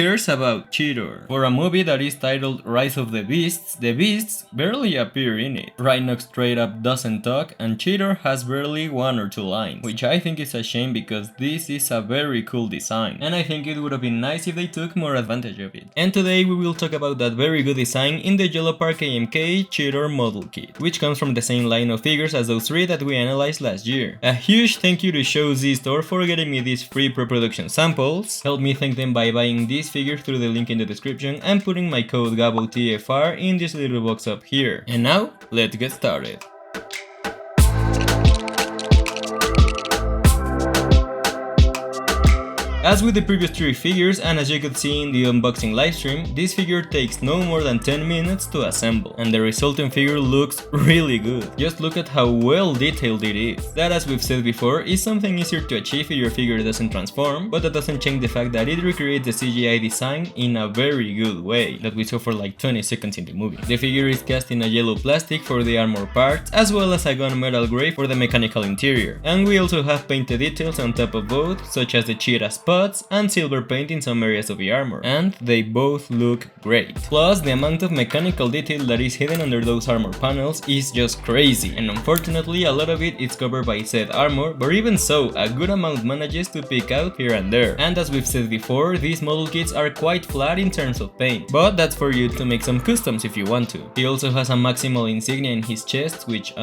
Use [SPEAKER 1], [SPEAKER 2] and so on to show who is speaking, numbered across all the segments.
[SPEAKER 1] cares about Cheetor? For a movie that is titled Rise of the Beasts barely appear in it. Rhinox straight up doesn't talk, and Cheetor has barely 1 or 2 lines, which I think is a shame because this is a very cool design, and I think it would have been nice if they took more advantage of it. And today we will talk about that very good design in the Yolopark AMK Cheetor model kit, which comes from the same line of figures as those 3 that we analyzed last year. A huge thank you to Show Z Store for getting me these free pre-production samples. Help me thank them by buying these figures through the link in the description and putting my code GABOTFR in this little box up here. And now, let's get started. As with the previous 3 figures, and as you could see in the unboxing livestream, this figure takes no more than 10 minutes to assemble, and the resulting figure looks really good. Just look at how well detailed it is. That, as we've said before, is something easier to achieve if your figure doesn't transform, but that doesn't change the fact that it recreates the CGI design in a very good way, that we saw for like 20 seconds in the movie. The figure is cast in a yellow plastic for the armor parts, as well as a gunmetal gray for the mechanical interior, and we also have painted details on top of both, such as the cheetah spots and silver paint in some areas of the armor, and they both look great. Plus, the amount of mechanical detail that is hidden under those armor panels is just crazy, and unfortunately a lot of it is covered by said armor, but even so, a good amount manages to peek out here and there. And as we've said before, these model kits are quite flat in terms of paint, but that's for you to make some customs if you want to. He also has a maximal insignia in his chest, which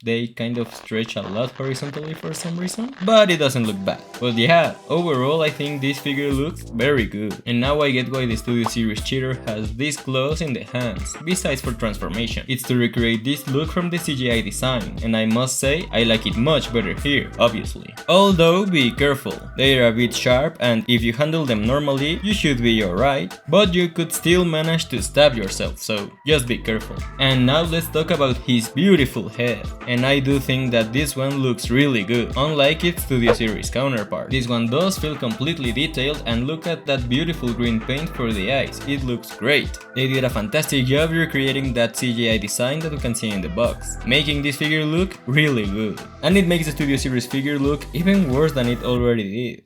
[SPEAKER 1] they kind of stretch a lot horizontally for some reason, but it doesn't look bad. But yeah, overall I think this figure looks very good. And now I get why the Studio Series Cheetor has these claws in the hands, besides for transformation. It's to recreate this look from the CGI design, and I must say I like it much better here, obviously. Although be careful, they are a bit sharp, and if you handle them normally you should be alright, but you could still manage to stab yourself, so just be careful. And now let's talk about his beautiful head, and I do think that this one looks really good, unlike its Studio Series counterpart. This one does feel completely detailed, and look at that beautiful green paint for the eyes, it looks great. They did a fantastic job recreating that CGI design that we can see in the box, making this figure look really good. And it makes the Studio Series figure look even worse than it already did.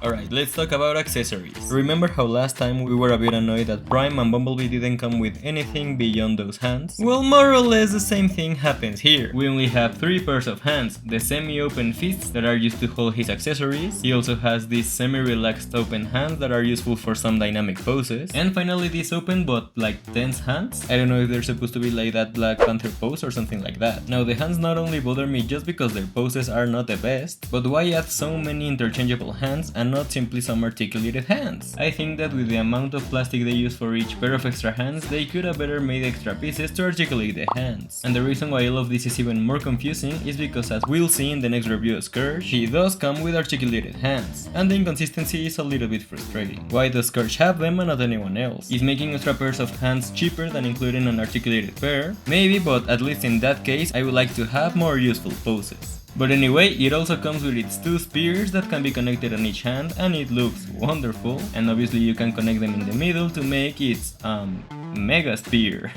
[SPEAKER 1] Alright, let's talk about accessories. Remember how last time we were a bit annoyed that Prime and Bumblebee didn't come with anything beyond those hands? Well, more or less the same thing happens here. We only have 3 pairs of hands, the semi-open fists that are used to hold his accessories. He also has these semi-relaxed open hands that are useful for some dynamic poses. And finally these open but like tense hands. I don't know if they're supposed to be like that Black Panther pose or something like that. Now the hands not only bother me just because their poses are not the best, but why add so many interchangeable hands and not simply some articulated hands? I think that with the amount of plastic they use for each pair of extra hands, they could have better made extra pieces to articulate the hands. And the reason why all of this is even more confusing is because, as we'll see in the next review of Scourge, he does come with articulated hands, and the inconsistency is a little bit frustrating. Why does Scourge have them and not anyone else? Is making extra pairs of hands cheaper than including an articulated pair? Maybe, but at least in that case I would like to have more useful poses. But anyway, it also comes with its 2 spears that can be connected on each hand, and it looks wonderful. And obviously you can connect them in the middle to make its mega spear.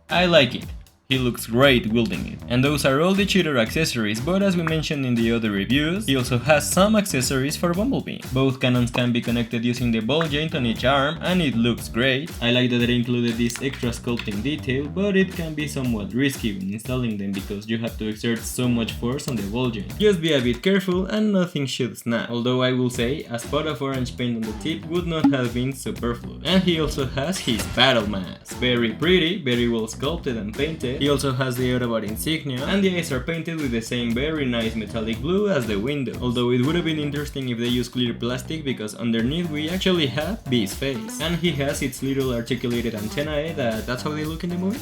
[SPEAKER 1] I like it. He looks great wielding it. And those are all the Cheetor accessories, but as we mentioned in the other reviews, he also has some accessories for Bumblebee. Both cannons can be connected using the ball joint on each arm, and it looks great. I like that they included this extra sculpting detail, but it can be somewhat risky when installing them because you have to exert so much force on the ball joint. Just be a bit careful and nothing should snap. Although I will say, a spot of orange paint on the tip would not have been superfluous. And he also has his battle mask. Very pretty, very well sculpted and painted. He also has the Autobot insignia, and the eyes are painted with the same very nice metallic blue as the window, although it would have been interesting if they used clear plastic because underneath we actually have Bee's face. And he has its little articulated antennae, that's how they look in the movie?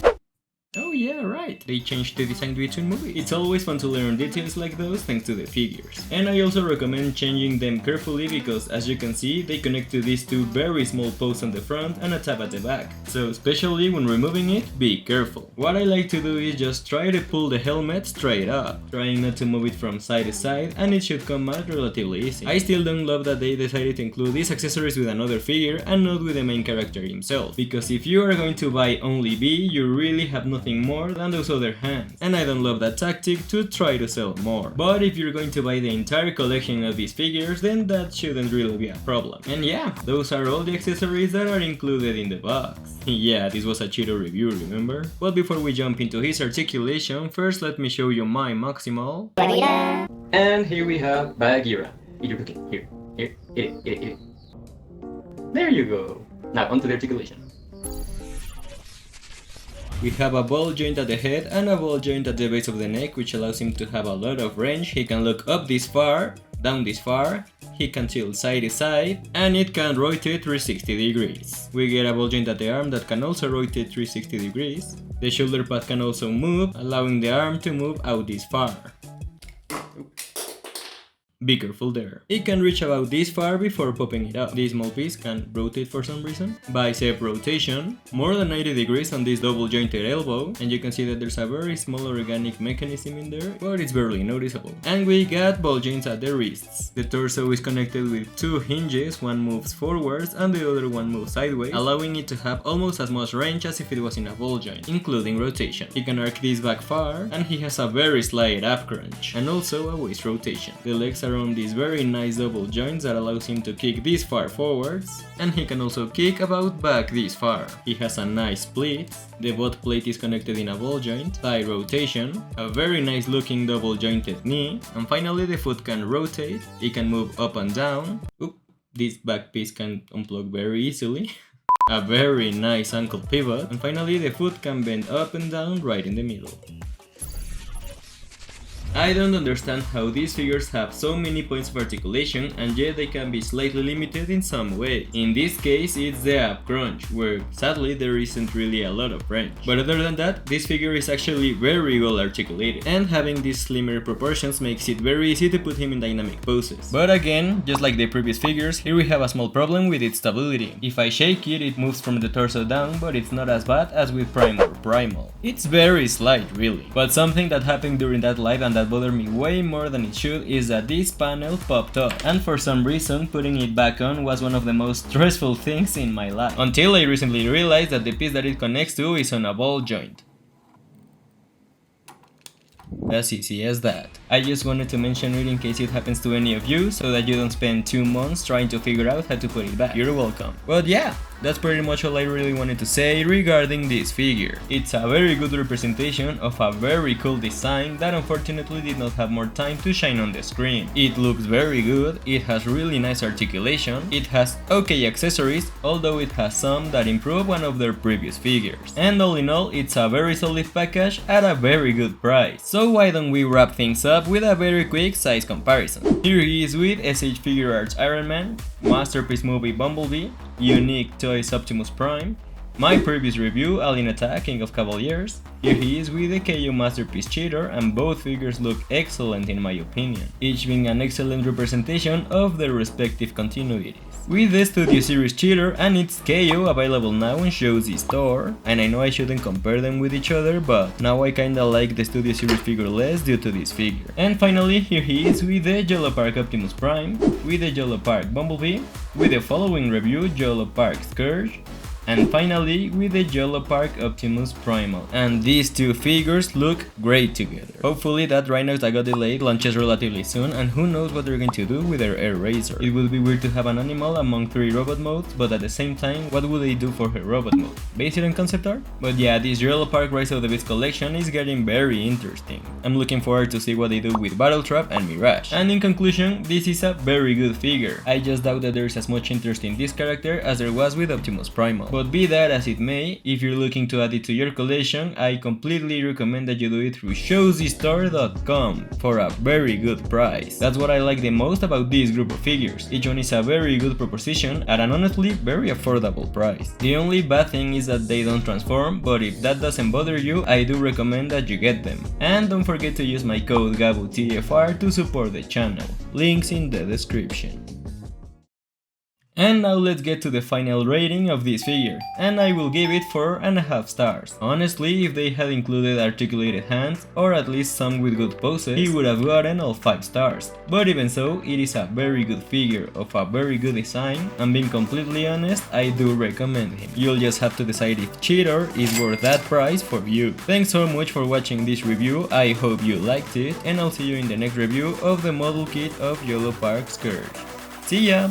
[SPEAKER 1] Oh yeah, right, they changed the design between movies. It's always fun to learn details like those thanks to the figures. And I also recommend changing them carefully because, as you can see, they connect to these 2 very small posts on the front and a tab at the back. So especially when removing it, be careful. What I like to do is just try to pull the helmet straight up, trying not to move it from side to side, and it should come out relatively easy. I still don't love that they decided to include these accessories with another figure and not with the main character himself, because if you are going to buy only B, you really have nothing more than those other hands, and I don't love that tactic to try to sell more. But if you're going to buy the entire collection of these figures, then that shouldn't really be a problem. And yeah, those are all the accessories that are included in the box. Yeah, this was a Cheetor review, remember? But before we jump into his articulation, first let me show you my maximal.
[SPEAKER 2] And here we have Bagheera. You're looking here. Here. There you go. Now onto the articulation.
[SPEAKER 1] We have a ball joint at the head and a ball joint at the base of the neck, which allows him to have a lot of range. He can look up this far, down this far, he can tilt side to side, and it can rotate 360 degrees. We get a ball joint at the arm that can also rotate 360 degrees. The shoulder pad can also move, allowing the arm to move out this far. Be careful there. It can reach about this far before popping it up. This small piece can rotate for some reason. Bicep rotation, more than 90 degrees on this double jointed elbow, and you can see that there's a very small organic mechanism in there, but it's barely noticeable. And we got ball joints at the wrists. The torso is connected with two hinges, one moves forwards and the other one moves sideways, allowing it to have almost as much range as if it was in a ball joint, including rotation. He can arc this back far, and he has a very slight ab crunch, and also a waist rotation. The legs are on these very nice double joints that allows him to kick this far forwards, and he can also kick about back this far. He has a nice split, the butt plate is connected in a ball joint, thigh rotation, a very nice looking double jointed knee, and finally the foot can rotate, it can move up and down. Oop, this back piece can unplug very easily. A very nice ankle pivot, and finally the foot can bend up and down right in the middle. I don't understand how these figures have so many points of articulation and yet they can be slightly limited in some way. In this case it's the ab crunch, where sadly there isn't really a lot of range. But other than that, this figure is actually very well articulated, and having these slimmer proportions makes it very easy to put him in dynamic poses. But again, just like the previous figures, here we have a small problem with its stability. If I shake it, it moves from the torso down, but it's not as bad as with Prime or Primal. It's very slight really. But something that happened during that live and that bothered me way more than it should is that this panel popped up, and for some reason putting it back on was one of the most stressful things in my life, until I recently realized that the piece that it connects to is on a ball joint. As easy as that. I just wanted to mention it in case it happens to any of you, so that you don't spend 2 months trying to figure out how to put it back. You're welcome. But yeah, that's pretty much all I really wanted to say regarding this figure. It's a very good representation of a very cool design that unfortunately did not have more time to shine on the screen. It looks very good, it has really nice articulation, it has okay accessories, although it has some that improve one of their previous figures. And all in all, it's a very solid package at a very good price. So why don't we wrap things up with a very quick size comparison. Here he is with SH Figure Arts Iron Man, Masterpiece Movie Bumblebee, Unique Toys Optimus Prime, my previous review Alien Attack King of Cavaliers. Here he is with the KO Masterpiece Cheetor, and both figures look excellent in my opinion, each being an excellent representation of their respective continuities. With the Studio Series Cheetor and its KO available now in Show's store, and I know I shouldn't compare them with each other, but now I kinda like the Studio Series figure less due to this figure. And finally, here he is with the Yolopark Optimus Prime, with the Yolopark Bumblebee, with the following review Yolopark Scourge, and finally with the Yolopark Optimus Primal. And these two figures look great together. Hopefully that Rhinox that got delayed launches relatively soon, and who knows what they're going to do with their Air Razor. It would be weird to have an animal among 3 robot modes, but at the same time, what would they do for her robot mode? Base it on concept art? But yeah, this Yolopark Rise of the Beast collection is getting very interesting. I'm looking forward to see what they do with Battle Trap and Mirage. And in conclusion, this is a very good figure. I just doubt that there's as much interest in this character as there was with Optimus Primal. But be that as it may, if you're looking to add it to your collection, I completely recommend that you do it through showzstore.com for a very good price. That's what I like the most about this group of figures. Each one is a very good proposition at an honestly very affordable price. The only bad thing is that they don't transform, but if that doesn't bother you, I do recommend that you get them. And don't forget to use my code GABUTFR to support the channel. Links in the description. And now let's get to the final rating of this figure, and I will give it 4.5 stars. Honestly, if they had included articulated hands, or at least some with good poses, he would have gotten all 5 stars. But even so, it is a very good figure of a very good design, and being completely honest, I do recommend him. You'll just have to decide if Cheetor is worth that price for you. Thanks so much for watching this review, I hope you liked it, and I'll see you in the next review of the model kit of Yolopark Scourge. See ya!